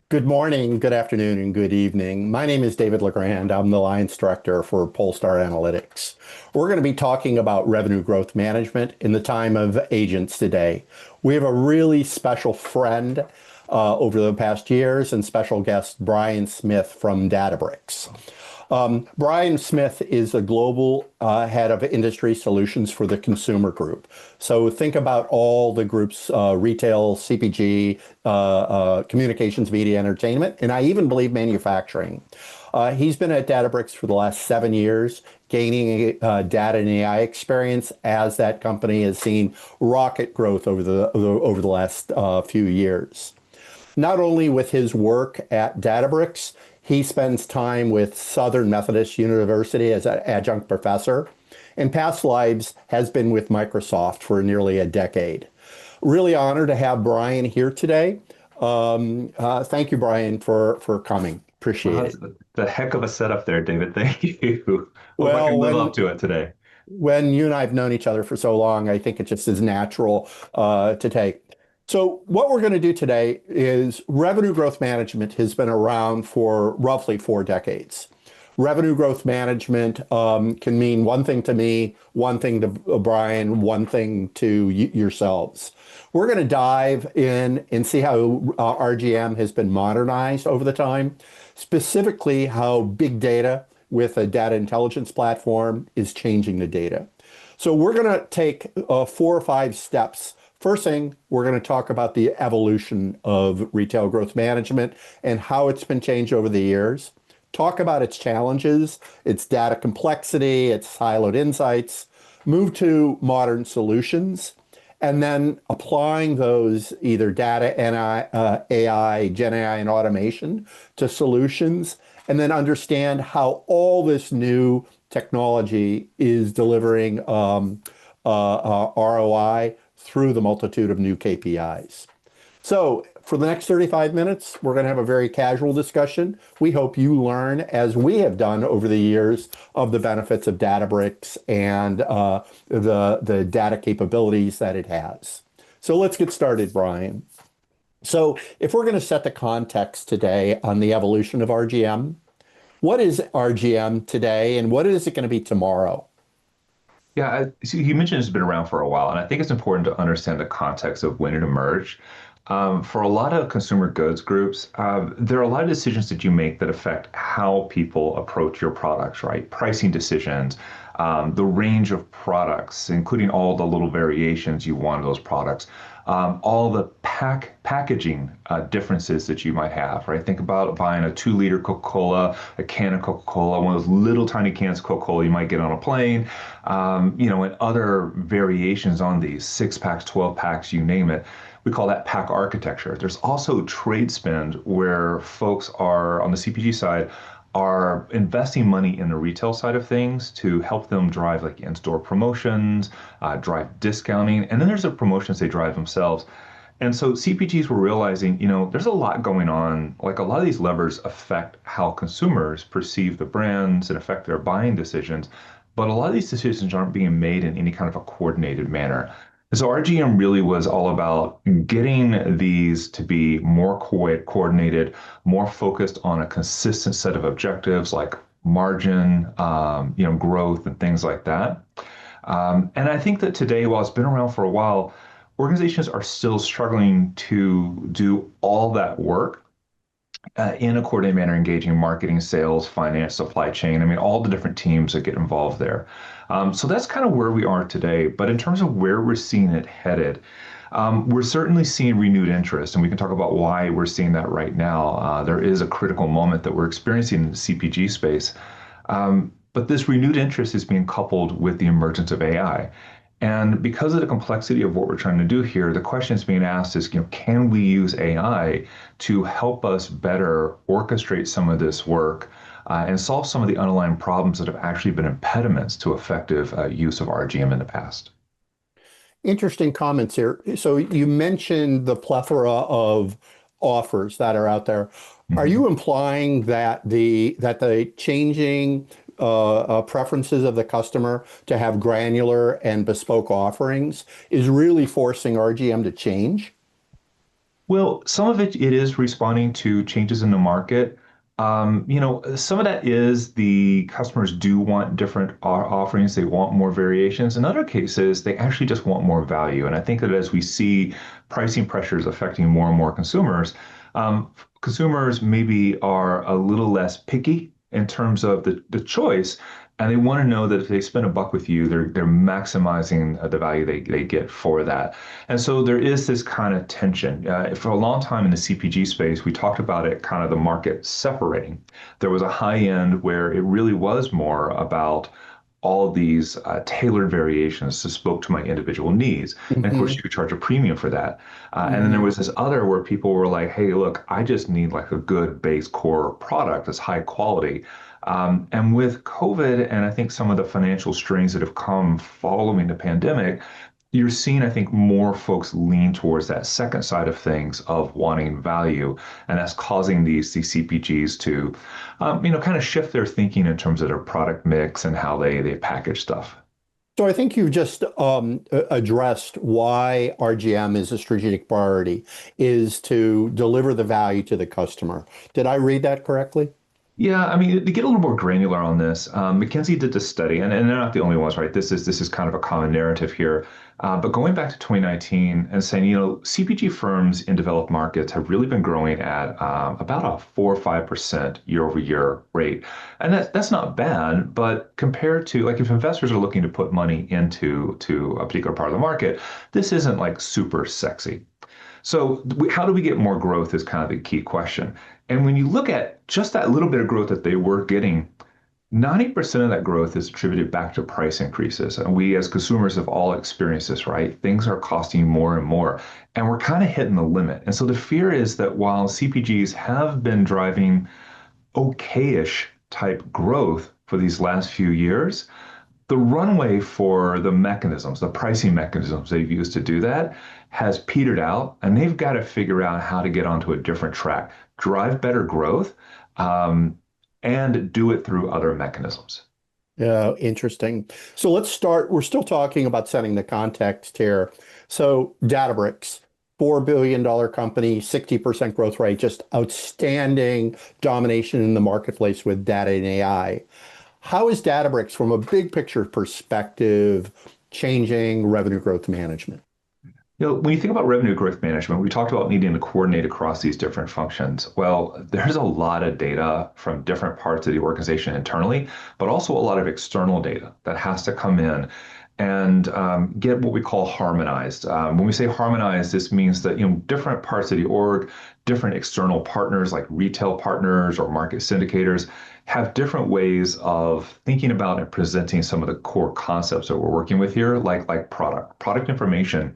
Good morning, good afternoon, and good evening. My name is David LeGrand. I'm the Alliance Director for Polestar Analytics. We're going to be talking about revenue growth management in the time of agents today. We have a really special friend over the past years and special guest, Bryan Smith from Databricks. Bryan Smith is the global head of industry solutions for the consumer group. So think about all the groups, retail, CPG, communications, media, entertainment, and I even believe manufacturing. He's been at Databricks for the last 7 years, gaining data and AI experience as that company has seen rocket growth over the last few years. Not only with his work at Databricks, he spends time with Southern Methodist University as an adjunct professor. In past lives has been with Microsoft for nearly a decade. Really honored to have Bryan here today. Thank you, Bryan, for coming. Well, Appreciate that's it. the heck of a setup there, David. Thank you. Hope I Well, can live up when to it today. when you and I have known each other for so long, I think it just is natural to take. So what we're going to do today is revenue growth management has been around for roughly 4 decades. Revenue growth management can mean one thing to me, one thing to Bryan, one thing to yourselves. We're going to dive in and see how RGM has been modernized over the time, specifically how big data with a data intelligence platform is changing the data. So we're going to take 4 or 5 steps. First thing, we're going to talk about the evolution of retail growth management and how it's been changed over the years. Talk about its challenges, its data complexity, its siloed insights, move to modern solutions, and then applying those either data and AI, GenAI, and automation to solutions, and then understand how all this new technology is delivering ROI through the multitude of new KPIs. So for the next 35 minutes, we're going to have a very casual discussion. We hope you learn, as we have done over the years, of the benefits of Databricks and the data capabilities that it has. So let's get started, Bryan. So if we're going to set the context today on the evolution of RGM, what is RGM today and what is it going to be tomorrow? Yeah, so you mentioned it's been around for a while, and I think it's important to understand the context of when it emerged. For a lot of consumer goods groups, there are a lot of decisions that you make that affect how people approach your products, right? Pricing decisions, the range of products, including all the little variations you want of those products, all the packaging differences that you might have, right? Think about buying a 2 liter Coca-Cola, a can of Coca-Cola, one of those little tiny cans of Coca-Cola you might get on a plane, and other variations on these 6 packs, 12 packs, you name it. We call that pack architecture. There's also trade spend where folks are on the CPG side are investing money in the retail side of things to help them drive like in-store promotions, drive discounting, and then there's the promotions they drive themselves. And so CPGs were realizing, there's a lot going on. Like a lot of these levers affect how consumers perceive the brands and affect their buying decisions, but a lot of these decisions aren't being made in any kind of a coordinated manner. So RGM really was all about getting these to be more coordinated, more focused on a consistent set of objectives like margin, growth and things like that. And I think that today, while it's been around for a while, organizations are still struggling to do all that work in a coordinated manner, engaging marketing, sales, finance, supply chain. I mean, all the different teams that get involved there. So that's kind of where we are today. But in terms of where we're seeing it headed, we're certainly seeing renewed interest, and we can talk about why we're seeing that right now. There is a critical moment that we're experiencing in the CPG space. But this renewed interest is being coupled with the emergence of AI. And because of the complexity of what we're trying to do here, the question is being asked is, can we use AI to help us better orchestrate some of this work and solve some of the underlying problems that have actually been impediments to effective use of RGM in the past? Interesting comments here. So you mentioned the plethora of offers that are out there. Are Mhm. you implying that the changing preferences of the customer to have granular and bespoke offerings is really forcing RGM to change? Well, some of it is responding to changes in the market. Some of that is the customers do want different offerings. They want more variations. In other cases, they actually just want more value. And I think that as we see pricing pressures affecting more and more consumers, consumers maybe are a little less picky in terms of the choice. And they want to know that if they spend a buck with you, they're maximizing the value they get for that. And so there is this kind of tension. For a long time in the CPG space, we talked about it kind of the market separating. There was a high end where it really was more about all these tailored variations that spoke to my individual needs. And of course, Hmm. you could charge a premium for that. And then there Hmm. was this other where people were like, hey, look, I just need like a good base core product that's high quality. And with COVID and I think some of the financial strains that have come following the pandemic, you're seeing, I think, more folks lean towards that second side of things of wanting value, and that's causing these CPGs to, kind of shift their thinking in terms of their product mix and how they package stuff. So I think you've just addressed why RGM is a strategic priority, is to deliver the value to the customer. Did I read that correctly? Yeah, I mean, to get a little more granular on this, McKinsey did this study, and they're not the only ones, right? This is kind of a common narrative here. But going back to 2019 and saying, CPG firms in developed markets have really been growing at about a 4 or 5% year-over-year rate, and that's not bad. But compared to like if investors are looking to put money into a particular part of the market, this isn't like super sexy. So, how do we get more growth is kind of the key question. And when you look at just that little bit of growth that they were getting, 90% of that growth is attributed back to price increases. And we as consumers have all experienced this, right? Things are costing more and more, and we're kind of hitting the limit. And so the fear is that while CPGs have been driving okayish type growth for these last few years, the runway for the mechanisms, the pricing mechanisms they've used to do that has petered out, and they've got to figure out how to get onto a different track, drive better growth, um, and do it through other mechanisms. Yeah, interesting. So let's start. We're still talking about setting the context here. So Databricks, $4 billion company, 60% growth rate, just outstanding domination in the marketplace with data and AI. How is Databricks, from a big picture perspective, changing revenue growth management? When you think about revenue growth management, we talked about needing to coordinate across these different functions. Well, there's a lot of data from different parts of the organization internally, but also a lot of external data that has to come in and get what we call harmonized. When we say harmonized, this means that different parts of the org, different external partners like retail partners or market syndicators, have different ways of thinking about and presenting some of the core concepts that we're working with here, like product information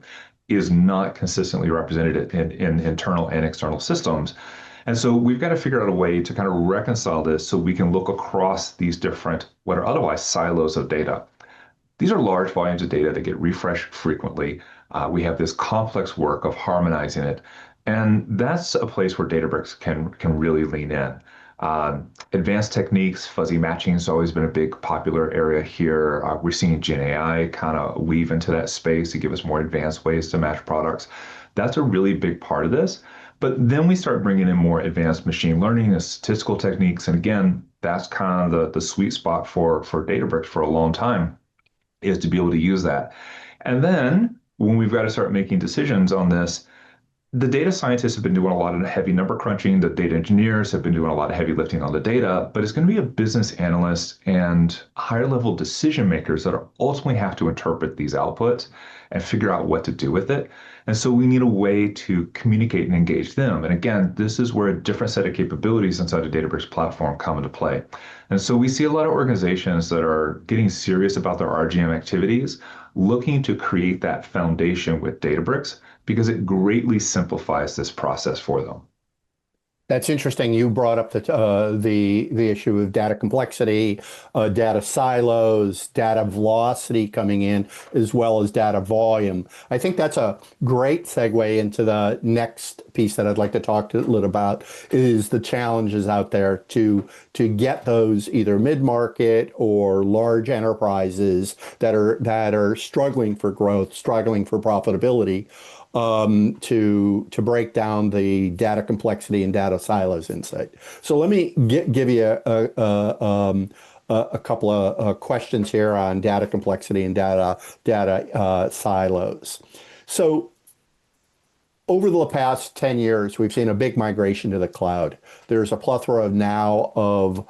is not consistently represented in internal and external systems. And so we've got to figure out a way to kind of reconcile this so we can look across these different, what are otherwise silos of data. These are large volumes of data that get refreshed frequently. We have this complex work of harmonizing it. And that's a place where Databricks can really lean in. Advanced techniques, fuzzy matching has always been a big popular area here. We're seeing GenAI kind of weave into that space to give us more advanced ways to match products. That's a really big part of this. But then we start bringing in more advanced machine learning and statistical techniques. And again, that's kind of the sweet spot for Databricks for a long time is to be able to use that. And then when we've got to start making decisions on this, the data scientists have been doing a lot of heavy number crunching. The data engineers have been doing a lot of heavy lifting on the data, but it's going to be a business analyst and higher level decision makers that are ultimately have to interpret these outputs and figure out what to do with it. And so we need a way to communicate and engage them. And again, this is where a different set of capabilities inside a Databricks platform come into play. And so we see a lot of organizations that are getting serious about their RGM activities, looking to create that foundation with Databricks because it greatly simplifies this process for them. That's interesting. You brought up the issue of data complexity, data silos, data velocity coming in, as well as data volume. I think that's a great segue into the next piece that I'd like to talk a little about is the challenges out there to get those either mid-market or large enterprises that are struggling for growth, struggling for profitability. to break down the data complexity and data silos insight. So let me give you a couple of questions here on data complexity and data silos. So over the past 10 years, we've seen a big migration to the cloud. There's a plethora now of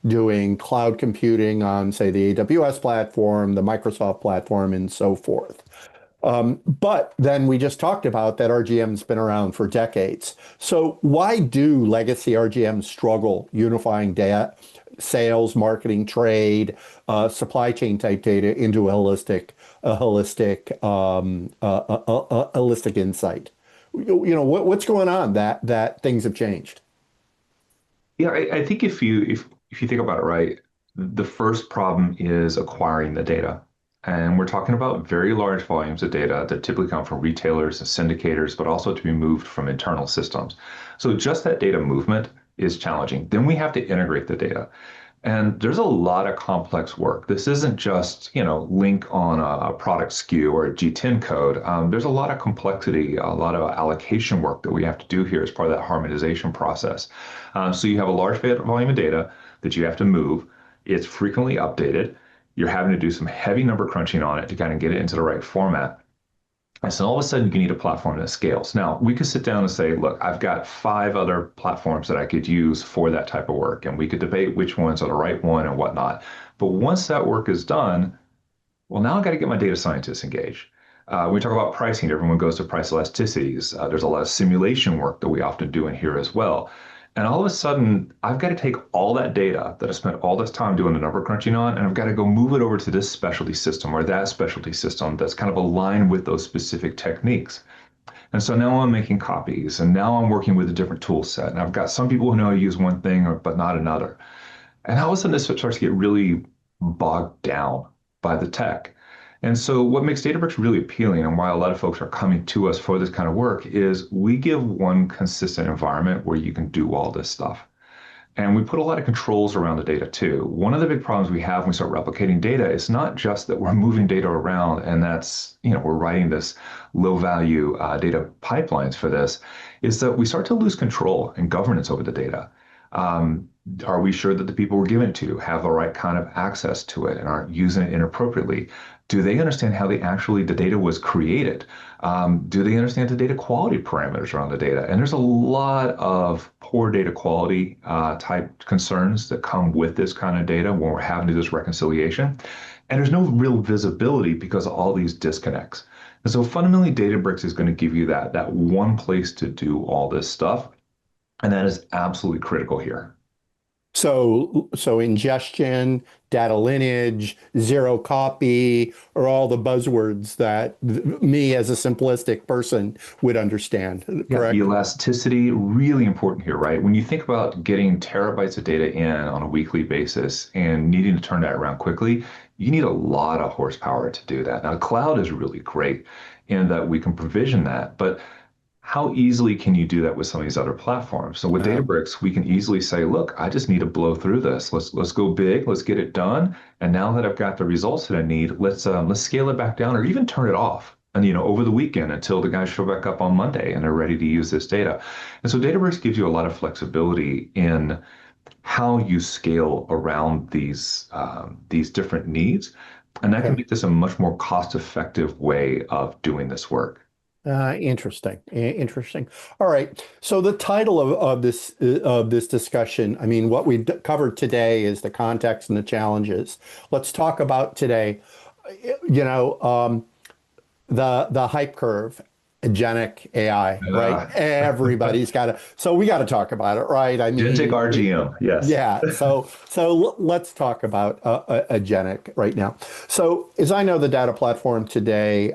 doing cloud computing on, say, the AWS platform, the Microsoft platform, and so forth. But then we just talked about that RGM's been around for decades. So why do legacy RGMs struggle unifying data, sales, marketing, trade, supply chain type data into a holistic insight? What's going on that things have changed? Yeah, I think if you think about it right, the first problem is acquiring the data. And we're talking about very large volumes of data that typically come from retailers and syndicators, but also to be moved from internal systems. So just that data movement is challenging. Then we have to integrate the data. And there's a lot of complex work. This isn't just, link on a product SKU or a G10 code. There's a lot of complexity, a lot of allocation work that we have to do here as part of that harmonization process. So you have a large volume of data that you have to move. It's frequently updated. You're having to do some heavy number crunching on it to kind of get it into the right format. And so all of a sudden, you need a platform that scales. Now, we could sit down and say, look, I've got 5 other platforms that I could use for that type of work. And we could debate which ones are the right one and whatnot. But once that work is done, well, now I've got to get my data scientists engaged. When we talk about pricing, everyone goes to price elasticities. There's a lot of simulation work that we often do in here as well. And all of a sudden, I've got to take all that data that I spent all this time doing the number crunching on, and I've got to go move it over to this specialty system or that specialty system that's kind of aligned with those specific techniques. And so now I'm making copies, and now I'm working with a different tool set. And I've got some people who know how to use one thing, but not another. And all of a sudden, this starts to get really bogged down by the tech. And so, what makes Databricks really appealing and why a lot of folks are coming to us for this kind of work is we give one consistent environment where you can do all this stuff. And we put a lot of controls around the data too. One of the big problems we have when we start replicating data is not just that we're moving data around and that's, we're writing this low value data pipelines for this, is that we start to lose control and governance over the data. Are we sure that the people we're giving it to have the right kind of access to it and aren't using it inappropriately? Do they understand how the data was created? Do they understand the data quality parameters around the data? And there's a lot of poor data quality type concerns that come with this kind of data when we're having to do this reconciliation. And there's no real visibility because of all these disconnects. And so fundamentally, Databricks is going to give you that one place to do all this stuff. And that is absolutely critical here. So ingestion, data lineage, zero copy are all the buzzwords that me as a simplistic person would understand, Yeah, correct? elasticity, really important here, right? When you think about getting terabytes of data in on a weekly basis and needing to turn that around quickly, you need a lot of horsepower to do that. Now, cloud is really great in that we can provision that, but how easily can you do that with some of these other platforms? So with Uh, Databricks, we can easily say, look, I just need to blow through this. Let's go big, let's get it done. And now that I've got the results that I need, let's scale it back down or even turn it off. And over the weekend until the guys show back up on Monday and they're ready to use this data. And so Databricks gives you a lot of flexibility in how you scale around these different needs. And that can okay. make this a much more cost-effective way of doing this work. Interesting. Interesting. All right. So the title of this discussion, I mean, what we covered today is the context and the challenges. Let's talk about today. You know, the hype curve, agentic AI, right? Uh, Everybody's got to, so we got to talk about it, right? I Gentic mean, RGM, yes. yeah. So let's talk about agentic right now. So as I know the data platform today,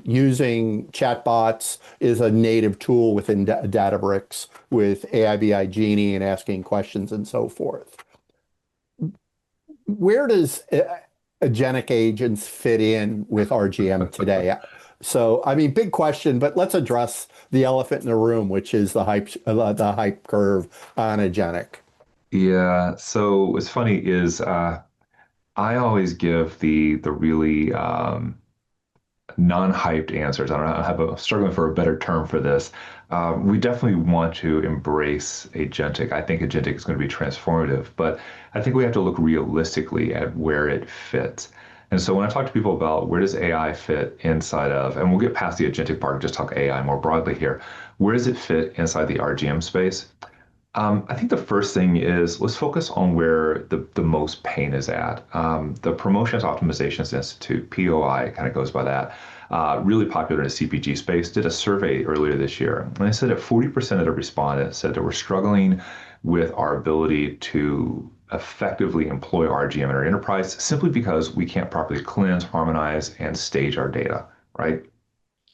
using chatbots is a native tool within Databricks with AIBI Genie and asking questions and so forth. Where does agentic agents fit in with RGM today? So, I mean, big question, but let's address the elephant in the room, which is the hype curve on agentic. Yeah. So what's funny is I always give the really non-hyped answers. I don't know, I'm struggling for a better term for this. We definitely want to embrace agentic. I think agentic is going to be transformative, but I think we have to look realistically at where it fits. And so when I talk to people about where does AI fit inside of, and we'll get past the agentic part and just talk AI more broadly here, where does it fit inside the RGM space? I think the first thing is let's focus on where the most pain is at. The Promotions Optimizations Institute, POI, kind of goes by that, really popular in the CPG space, did a survey earlier this year. And they said that 40% of the respondents said that we're struggling with our ability to effectively employ RGM in our enterprise simply because we can't properly cleanse, harmonize, and stage our data, right?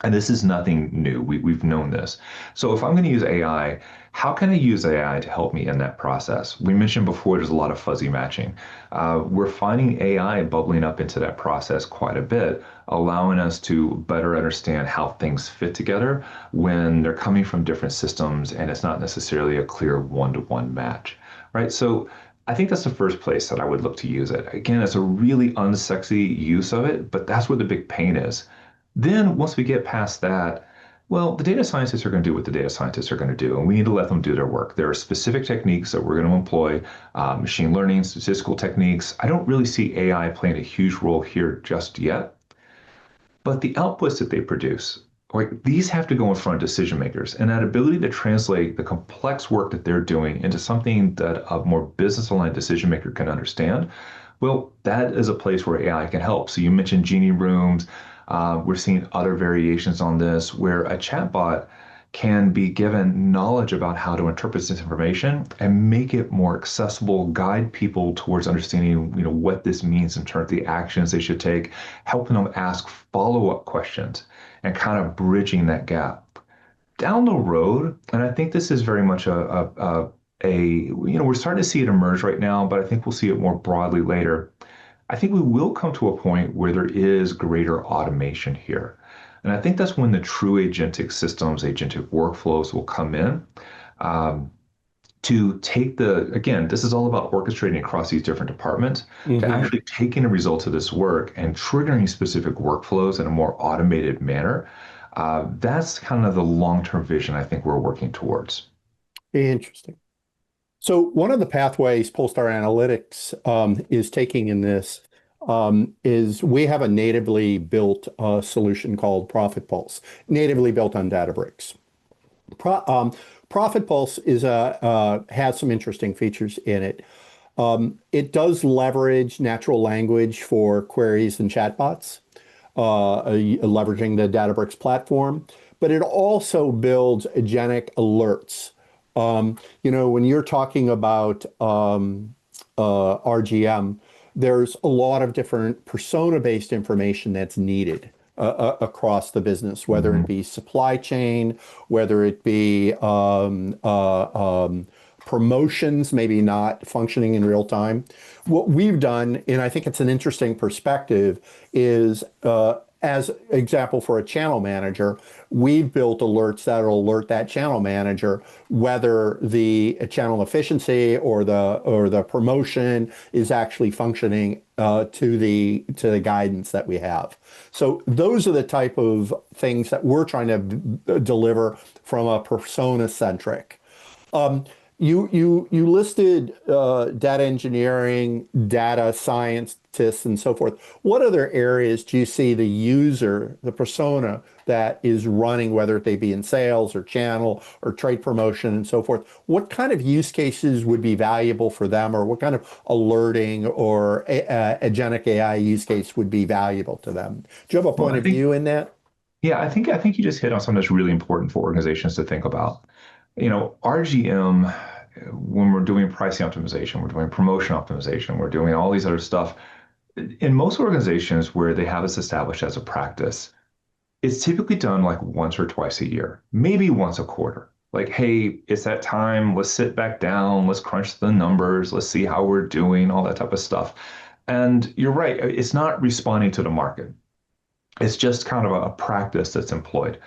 And this is nothing new. We've known this. So if I'm going to use AI, how can I use AI to help me in that process? We mentioned before there's a lot of fuzzy matching. We're finding AI bubbling up into that process quite a bit, allowing us to better understand how things fit together when they're coming from different systems and it's not necessarily a clear one-to-one match, right? So I think that's the first place that I would look to use it. Again, it's a really unsexy use of it, but that's where the big pain is. Then once we get past that, well, the data scientists are going to do what the data scientists are going to do, and we need to let them do their work. There are specific techniques that we're going to employ, machine learning, statistical techniques. I don't really see AI playing a huge role here just yet, but the outputs that they produce, like these have to go in front of decision makers, and that ability to translate the complex work that they're doing into something that a more business-aligned decision maker can understand. Well, that is a place where AI can help. So you mentioned Genie Rooms. We're seeing other variations on this where a chatbot can be given knowledge about how to interpret this information and make it more accessible, guide people towards understanding, what this means in terms of the actions they should take, helping them ask follow-up questions and kind of bridging that gap. Down the road, and I think this is very much we're starting to see it emerge right now, but I think we'll see it more broadly later. I think we will come to a point where there is greater automation here. And I think that's when the true agentic systems, agentic workflows will come in to take again, this is all about orchestrating across these different departments, to Hmm. actually taking the results of this work and triggering specific workflows in a more automated manner. That's kind of the long-term vision I think we're working towards. Interesting. So one of the pathways Polestar Analytics is taking in this is we have a natively built solution called Profit Pulse, natively built on Databricks. Profit Pulse has some interesting features in it. It does leverage natural language for queries and chatbots, leveraging the Databricks platform, but it also builds agentic alerts. When you're talking about RGM, there's a lot of different persona-based information that's needed across the business, whether it Mhm. be supply chain, whether it be promotions, maybe not functioning in real time. What we've done, and I think it's an interesting perspective, is as example for a channel manager, we've built alerts that'll alert that channel manager whether the channel efficiency or the promotion is actually functioning to the guidance that we have. So those are the type of things that we're trying to deliver from a persona centric. You listed data engineering, data scientists, and so forth. What other areas do you see the user, the persona that is running, whether they be in sales or channel or trade promotion and so forth? What kind of use cases would be valuable for them, or what kind of alerting or agentic AI use case would be valuable to them? Do you have a Well, point of view in that? yeah, I think you just hit on something that's really important for organizations to think about. RGM, when we're doing pricing optimization, we're doing promotion optimization, we're doing all these other stuff. In most organizations where they have this established as a practice, it's typically done like once or twice a year, maybe once a quarter. Like, hey, it's that time. Let's sit back down. Let's crunch the numbers. Let's see how we're doing, all that type of stuff. And you're right. It's not responding to the market. It's just kind of a practice that's employed.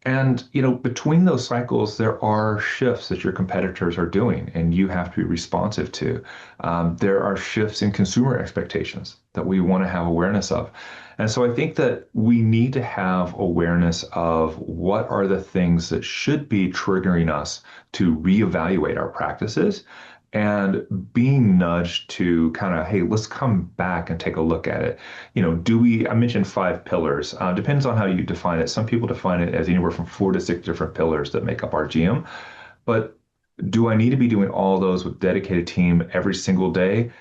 And between those cycles, there are shifts that your competitors are doing, and you have to be responsive to. There are shifts in consumer expectations that we want to have awareness of. And so I think that we need to have awareness of what are the things that should be triggering us to reevaluate our practices and being nudged to kind of, hey, let's come back and take a look at it. I mentioned 5 pillars. Depends on how you define it. Some people define it as anywhere from 4 to 6 different pillars that make up our GM. But do I need to be doing all those with dedicated team every single day?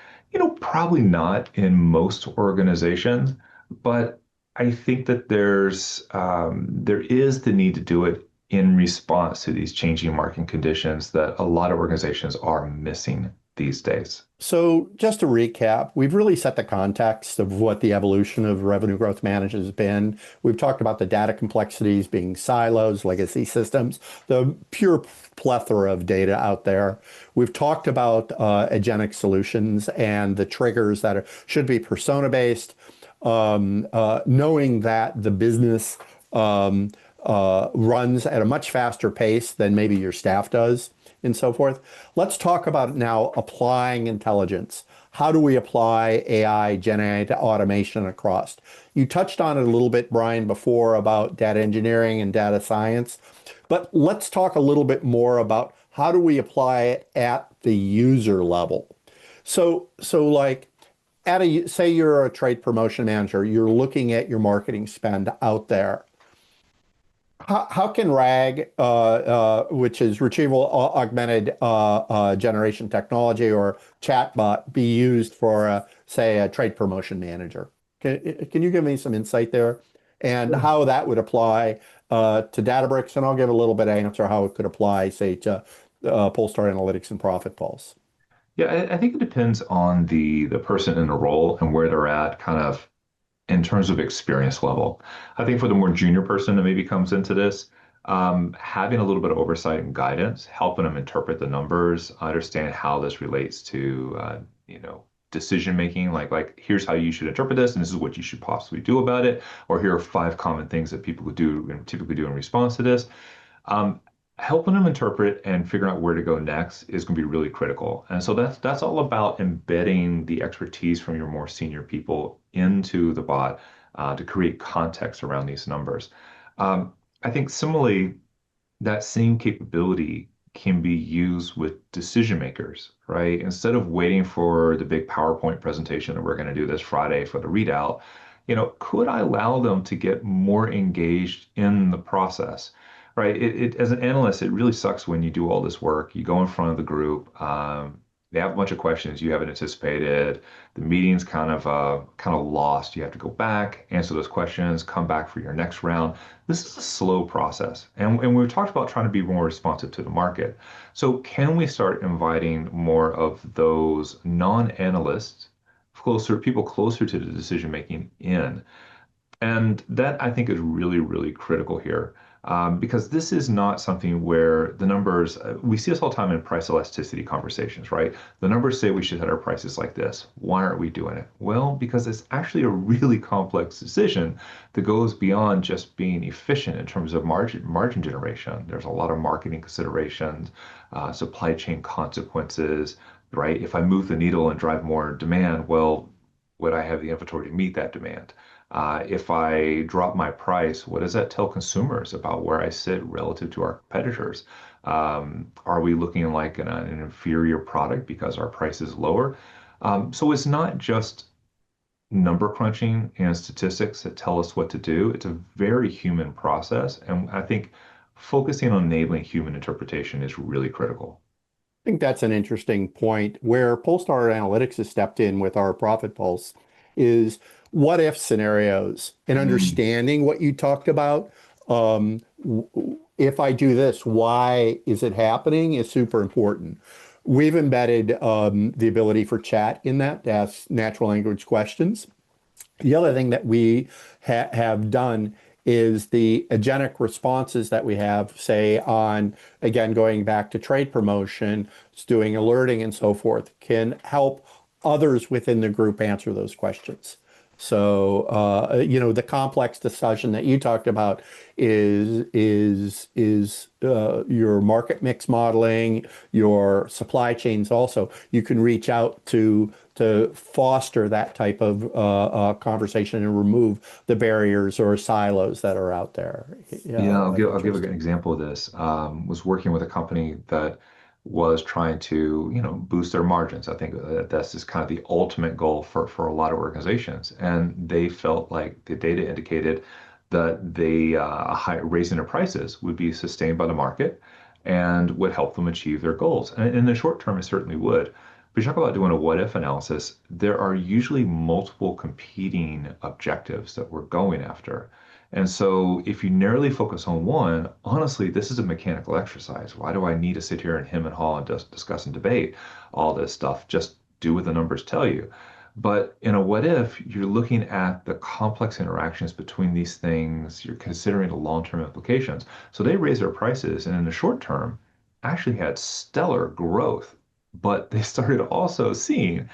Probably not in most organizations, but I think that there is the need to do it in response to these changing market conditions that a lot of organizations are missing these days. So just to recap, we've really set the context of what the evolution of revenue growth management has been. We've talked about the data complexities being silos, legacy systems, the pure plethora of data out there. We've talked about agentic solutions and the triggers that should be persona-based, knowing that the business runs at a much faster pace than maybe your staff does and so forth. Let's talk about now applying intelligence. How do we apply AI, GenAI to automation across? You touched on it a little bit, Bryan, before about data engineering and data science, but let's talk a little bit more about how do we apply it at the user level. So like say you're a trade promotion manager, you're looking at your marketing spend out there. How can RAG, which is retrieval augmented generation technology or chatbot, be used for, say, a trade promotion manager? Can you give me some insight there and how that would apply to Databricks? And I'll give a little bit of answer how it could apply, say, to Polestar Analytics and Profit Pulse. Yeah, I think it depends on the person in the role and where they're at, kind of in terms of experience level. I think for the more junior person that maybe comes into this, having a little bit of oversight and guidance, helping them interpret the numbers, understand how this relates to, decision making. Like here's how you should interpret this, and this is what you should possibly do about it. Or here are 5 common things that people would do and typically do in response to this. Um, Helping them interpret and figuring out where to go next is going to be really critical. And so that's all about embedding the expertise from your more senior people into the bot to create context around these numbers. Um, I think similarly, that same capability can be used with decision makers, right? Instead of waiting for the big PowerPoint presentation that we're going to do this Friday for the readout, could I allow them to get more engaged in the process? Right. As an analyst, it really sucks when you do all this work. You go in front of the group. They have a bunch of questions you haven't anticipated. The meeting's kind of lost. You have to go back, answer those questions, come back for your next round. This is a slow process, and we've talked about trying to be more responsive to the market. So can we start inviting more of those non-analysts, people closer to the decision making in? And that I think is really, really critical here because this is not something where the numbers, we see this all the time in price elasticity conversations, right? The numbers say we should hit our prices like this. Why aren't we doing it? Well, because it's actually a really complex decision that goes beyond just being efficient in terms of margin generation. There's a lot of marketing considerations, supply chain consequences, right? If I move the needle and drive more demand, well, would I have the inventory to meet that demand? If I drop my price, what does that tell consumers about where I sit relative to our competitors? Are we looking like an inferior product because our price is lower? So it's not just number crunching and statistics that tell us what to do. It's a very human process. And I think focusing on enabling human interpretation is really critical. I think that's an interesting point. Where Polestar Analytics has stepped in with our Profit Pulse is what if scenarios and Mm. understanding what you talked about. If I do this, why is it happening is super important. We've embedded the ability for chat in that to ask natural language questions. The other thing that we have done is the agentic responses that we have, say, on, again, going back to trade promotion, doing alerting and so forth, can help others within the group answer those questions. So, the complex decision that you talked about is your market mix modeling, your supply chains also. You can reach out to to foster that type of conversation and remove the barriers or silos that are out there Yeah, I'll of give an interest. example of this. Was working with a company that was trying to, boost their margins. I think that's just kind of the ultimate goal for a lot of organizations. And they felt like the data indicated that raising their prices would be sustained by the market and would help them achieve their goals. And in the short term, it certainly would. But you talk about doing a what if analysis, there are usually multiple competing objectives that we're going after. And so if you narrowly focus on one, honestly, this is a mechanical exercise. Why do I need to sit here and hem and haw and discuss and debate all this stuff? Just do what the numbers tell you. But in a what if, you're looking at the complex interactions between these things, you're considering the long-term implications. So they raised their prices and in the short term actually had stellar growth, but they started also seeing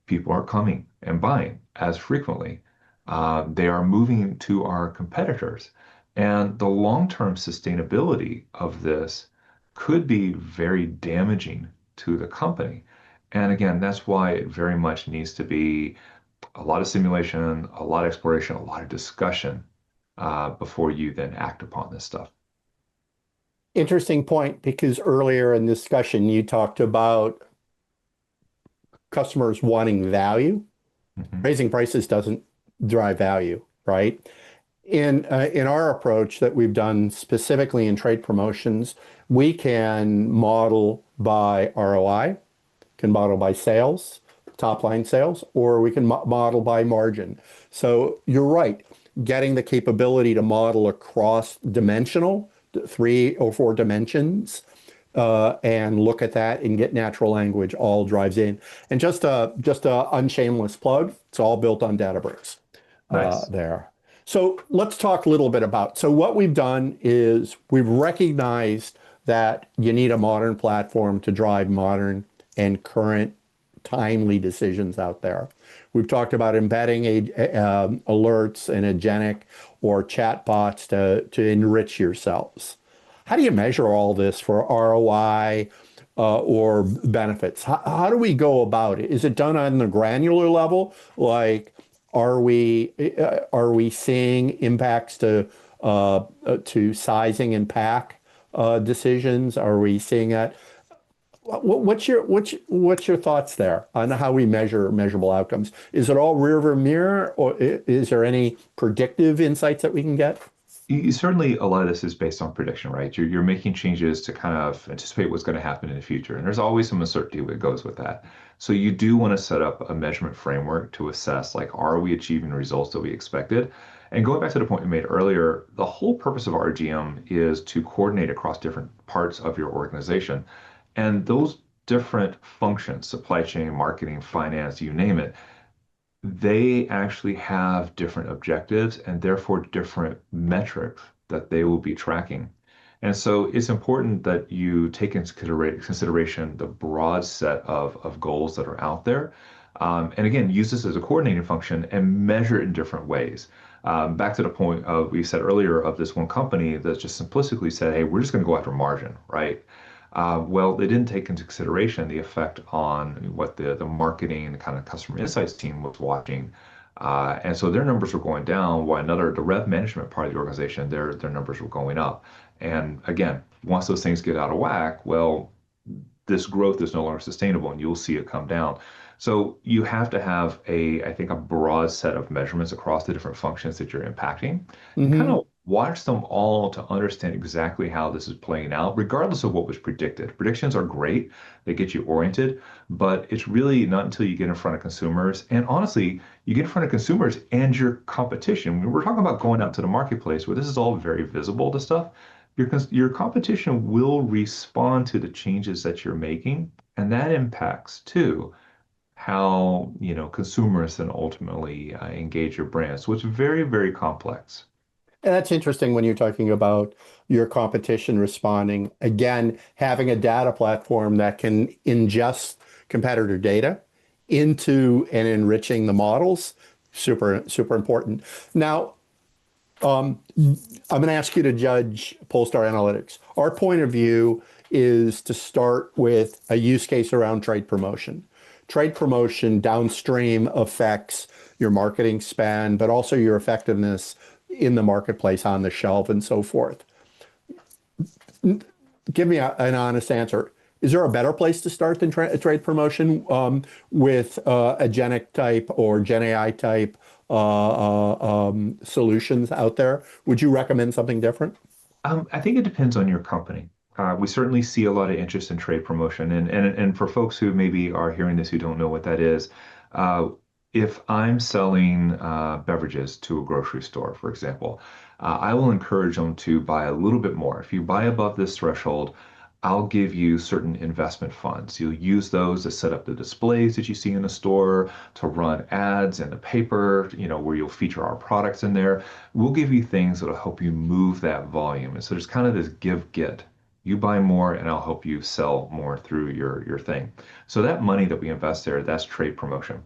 people aren't coming and buying as frequently. They are moving to our competitors. And the long-term sustainability of this could be very damaging to the company. And again, that's why it very much needs to be a lot of simulation, a lot of exploration, a lot of discussion before you then act upon this stuff. Interesting point, because earlier in the discussion you talked about customers wanting value. Mhm. Raising prices doesn't drive value, right? In our approach that we've done specifically in trade promotions, we can model by ROI, can model by sales, top line sales, or we can model by margin. So you're right, getting the capability to model across dimensional, 3 or 4 dimensions, and look at that and get natural language all drives in. And just a unshameless plug, it's all built on Databricks Nice. there. So let's talk a little bit about. So what we've done is we've recognized that you need a modern platform to drive modern and current timely decisions out there. We've talked about embedding alerts and agentic or chatbots to enrich yourselves. How do you measure all this for ROI or benefits? How do we go about it? Is it done on the granular level? Like, are we seeing impacts to sizing and pack decisions? Are we seeing that? What's your thoughts there on how we measure measurable outcomes? Is it all rear view mirror, or is there any predictive insights that we can get? Certainly, a lot of this is based on prediction, right? You're making changes to kind of anticipate what's going to happen in the future. And there's always some uncertainty that goes with that. So you do want to set up a measurement framework to assess, like, are we achieving the results that we expected? And going back to the point you made earlier, the whole purpose of RGM is to coordinate across different parts of your organization. And those different functions, supply chain, marketing, finance, you name it, they actually have different objectives and therefore different metrics that they will be tracking. And so it's important that you take into consideration the broad set of goals that are out there. And again, use this as a coordinating function and measure it in different ways. Back to the point of we said earlier of this one company that just simplistically said, hey, we're just going to go after margin, right? Well, they didn't take into consideration the effect on what the marketing kind of customer insights team was watching. And so their numbers were going down, while the rev management part of the organization, their numbers were going up. And again, once those things get out of whack, well, this growth is no longer sustainable and you'll see it come down. So you have to have I think, a broad set of measurements across the different functions that you're impacting and kind Hmm. of watch them all to understand exactly how this is playing out, regardless of what was predicted. Predictions are great, they get you oriented, but it's really not until you get in front of consumers. And honestly, you get in front of consumers and your competition. We're talking about going out to the marketplace where this is all very visible to stuff. Your competition will respond to the changes that you're making, and that impacts too how consumers then ultimately engage your brand. So it's very, very complex. And that's interesting when you're talking about your competition responding. Again, having a data platform that can ingest competitor data into and enriching the models, super, super important. Now, I'm going to ask you to judge Polestar Analytics. Our point of view is to start with a use case around trade promotion. trade promotion downstream affects your marketing spend, but also your effectiveness in the marketplace on the shelf and so forth. Give me an honest answer. Is there a better place to start than trade promotion with a Genic type or Gen AI type solutions out there? Would you recommend something different? I think it depends on your company. We certainly see a lot of interest in trade promotion, and for folks who maybe are hearing this who don't know what that is, uh, if I'm selling beverages to a grocery store, for example, I will encourage them to buy a little bit more. If you buy above this threshold, I'll give you certain investment funds. You'll use those to set up the displays that you see in the store, to run ads in the paper, where you'll feature our products in there. We'll give you things that'll help you move that volume. And so there's kind of this give get. You buy more and I'll help you sell more through your thing. So that money that we invest there, that's trade promotion.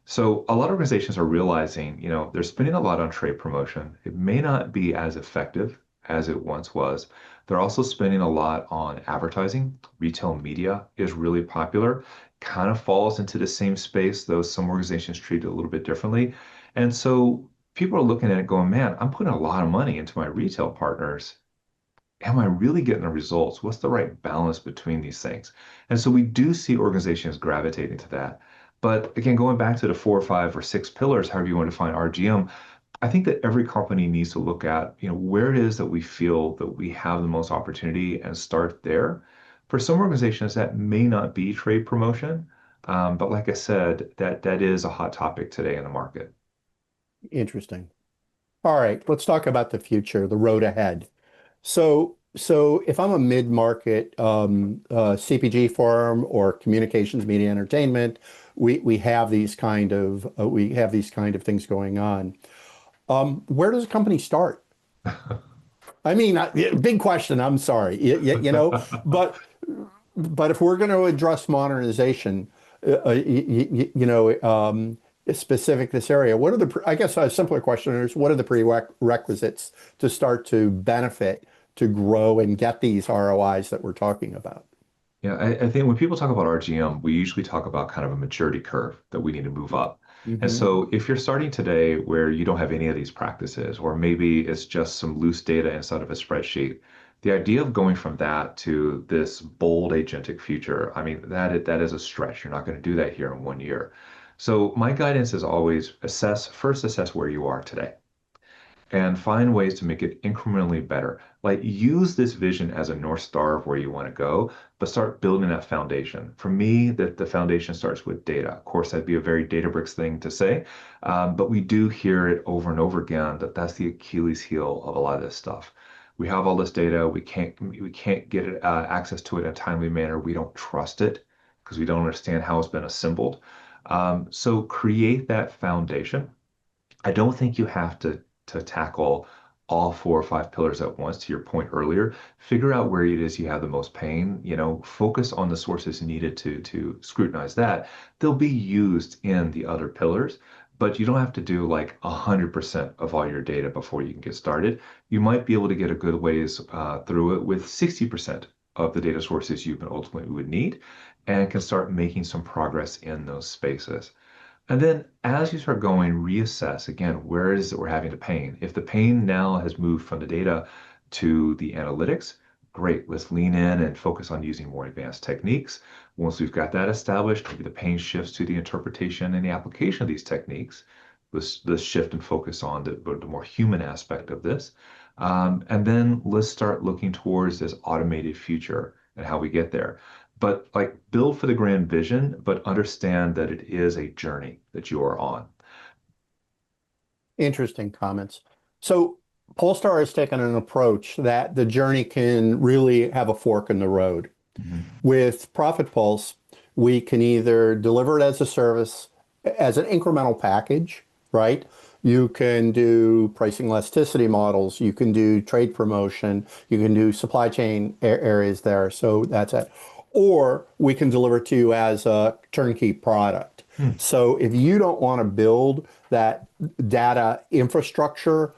So a lot of organizations are realizing, they're spending a lot on trade promotion. It may not be as effective as it once was. They're also spending a lot on advertising. Retail media is really popular, kind of falls into the same space, though some organizations treat it a little bit differently. And so people are looking at it going, man, I'm putting a lot of money into my retail partners. Am I really getting the results? What's the right balance between these things? And so we do see organizations gravitating to that. But again, going back to the 4 or 5 or 6 pillars, however you want to define RGM, I think that every company needs to look at, where it is that we feel that we have the most opportunity and start there. For some organizations, that may not be trade promotion, but like I said, that is a hot topic today in the market. Interesting. All right, let's talk about the future, the road ahead. So if I'm a mid-market CPG firm or communications, media, entertainment, we have these kind of things going on. Where does a company start? I mean, big question. I'm sorry, but if we're going to address modernization, specific this area, what are I guess a simpler question is, what are the prerequisites to start to benefit, to grow and get these ROIs that we're talking about? Yeah, I think when people talk about RGM, we usually talk about kind of a maturity curve that we need to move up. And Hmm. so if you're starting today where you don't have any of these practices, or maybe it's just some loose data inside of a spreadsheet, the idea of going from that to this bold agentic future, I mean, that is a stretch. You're not going to do that here in 1 year. So my guidance is always first assess where you are today and find ways to make it incrementally better. Like use this vision as a North Star of where you want to go, but start building that foundation. For me, that the foundation starts with data. Of course, that'd be a very Databricks thing to say, but we do hear it over and over again that that's the Achilles heel of a lot of this stuff. We have all this data, we can't get access to it in a timely manner. We don't trust it because we don't understand how it's been assembled. So create that foundation. I don't think you have to tackle all 4 or 5 pillars at once, to your point earlier. Figure out where it is you have the most pain, focus on the sources needed to scrutinize that. They'll be used in the other pillars, but you don't have to do like 100% of all your data before you can get started. You might be able to get a good ways through it with 60% of the data sources you can ultimately would need and can start making some progress in those spaces. And then as you start going, reassess again, where is it we're having the pain? If the pain now has moved from the data to the analytics, great, let's lean in and focus on using more advanced techniques. Once we've got that established, maybe the pain shifts to the interpretation and the application of these techniques. Let's shift and focus on the more human aspect of this. And then let's start looking towards this automated future and how we get there. But like build for the grand vision, but understand that it is a journey that you are on. Interesting comments. So Polestar has taken an approach that the journey can really have a fork in the road. Mhm. With Profit Pulse, we can either deliver it as a service, as an incremental package, right? You can do pricing elasticity models, you can do trade promotion, you can do supply chain areas there. So that's it. Or we can deliver it to you as a turnkey product. Hmm. So if you don't want to build that data infrastructure,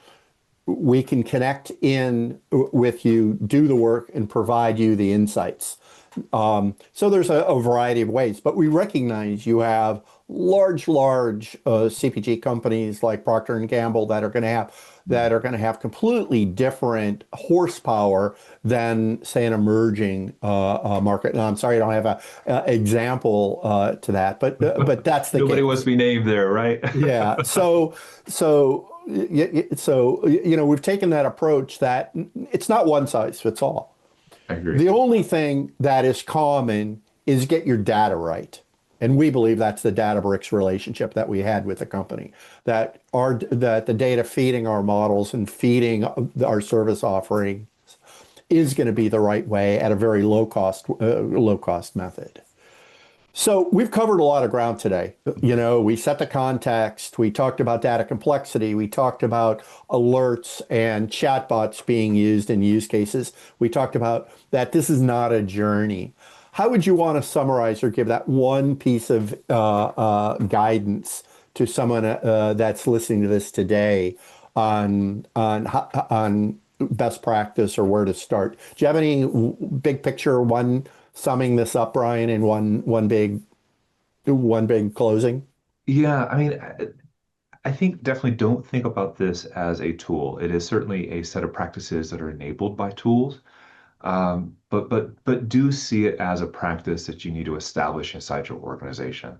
we can connect in with you, do the work, and provide you the insights. So there's a variety of ways, but we recognize you have large CPG companies like Procter and Gamble that are going to have completely different horsepower than, say, an emerging market. And I'm sorry, I don't have a example to that, but that's the Nobody wants case. to be named there, right? Yeah. So we've taken that approach that it's not one size fits all. I agree. The only thing that is common is get your data right. And we believe that's the Databricks relationship that we had with the company, that the data feeding our models and feeding our service offering is going to be the right way at a very low cost method. So we've covered a lot of ground today. We set the context, we talked about data complexity, we talked about alerts and chatbots being used in use cases. We talked about that this is not a journey. How would you want to summarize or give that one piece of guidance to someone that's listening to this today on best practice or where to start? Do you have any big picture, one summing this up, Bryan, in one big closing? Yeah, I mean, I think definitely don't think about this as a tool. It is certainly a set of practices that are enabled by tools, but do see it as a practice that you need to establish inside your organization.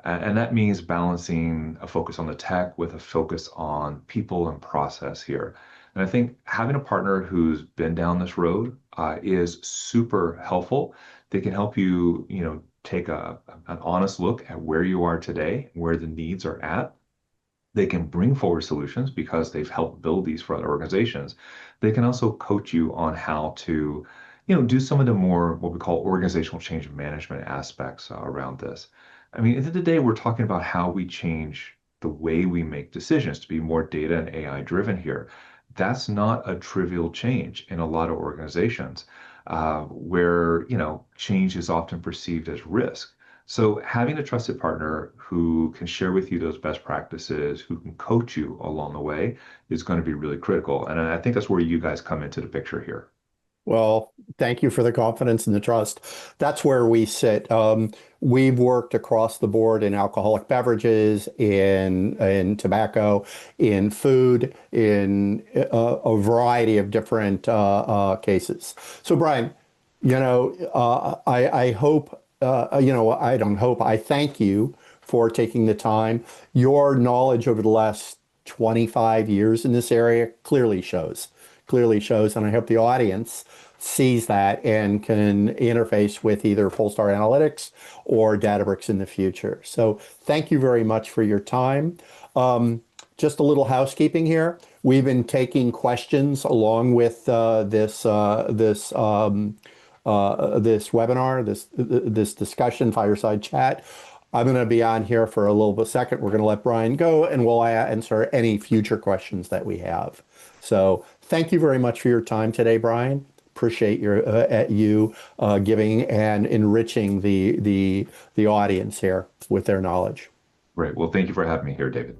And that means balancing a focus on the tech with a focus on people and process here. And I think having a partner who's been down this road is super helpful. They can help you, take an honest look at where you are today, where the needs are at. They can bring forward solutions because they've helped build these for other organizations. They can also coach you on how to, do some of the more what we call organizational change management aspects around this. I mean, at the end of the day, we're talking about how we change the way we make decisions to be more data and AI driven here. That's not a trivial change in a lot of organizations where, change is often perceived as risk. So having a trusted partner who can share with you those best practices, who can coach you along the way, is going to be really critical. And I think that's where you guys come into the picture here. Well, thank you for the confidence and the trust. That's where we sit. We've worked across the board in alcoholic beverages, in tobacco, in food, in a variety of different cases. So, Bryan, I hope, I don't hope, I thank you for taking the time. Your knowledge over the last 25 years in this area clearly shows, and I hope the audience sees that and can interface with either Polestar Analytics or Databricks in the future. So thank you very much for your time. Just a little housekeeping here. We've been taking questions along with this webinar, this discussion, fireside chat. I'm going to be on here for a little bit second. We're going to let Bryan go, and we'll answer any future questions that we have. So thank you very much for your time today, Bryan. Appreciate you giving and enriching the audience here with their knowledge. Great. Well, thank you for having me here, David.